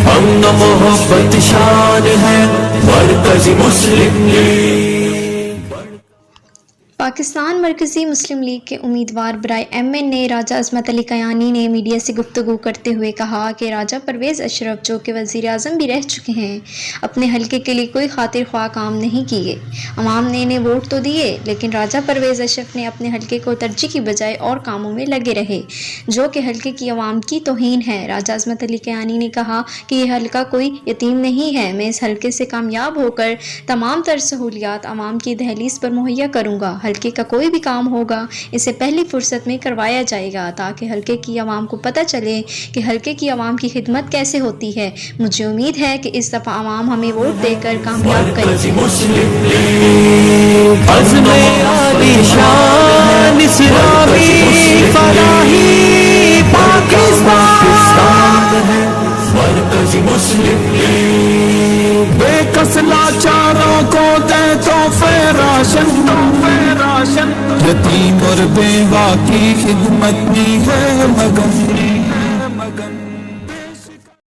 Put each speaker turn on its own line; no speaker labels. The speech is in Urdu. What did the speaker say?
امن و محبت شان ہے مرکزی مسلم لیگ۔
پاکستان مرکزی مسلم لیگ کے امیدوار برائے MN راجہ عصمت علی کیانی نے میڈیا سے گفتگو کرتے ہوئے کہا کہ راجہ پرویز اشرف جو کہ وزیر اعظم بھی رہ چکے ہیں اپنے حلقے کے لیے کوئی خاطر خواہ کام نہیں کیے۔ عوام نے انہیں ووٹ تو دیے لیکن راجہ پرویز اشرف نے اپنے حلقے کو ترجیح کی بجائے اور کاموں میں لگے رہے جو کہ حلقے کی عوام کی توہین ہے۔ راجہ عصمت علی کیانی نے کہا کہ یہ حلقہ کوئی یتیم نہیں ہے، میں اس حلقے سے کامیاب ہو کر تمام تر سہولیات عوام کی دہلیز پر مہیا کروں گا۔ حلقے کا کوئی بھی کام ہوگا اسے پہلی فرصت میں کروایا جائے گا تاکہ حلقے کی عوام کو پتہ چلے کہ حلقے کی عوام کی خدمت کیسے ہوتی ہے۔ مجھے امید ہے کہ اس دفعہ عوام ہمیں ووٹ دے کر کامیاب کرے گی۔
عزم عالی شان اسلامی فلاحی پاکستان ہے مرکزی مسلم لیگ۔ بے کس لاچاروں کو دے تحفے راشن، یتیم اور بیوہ کی خدمت میں ہے مگن۔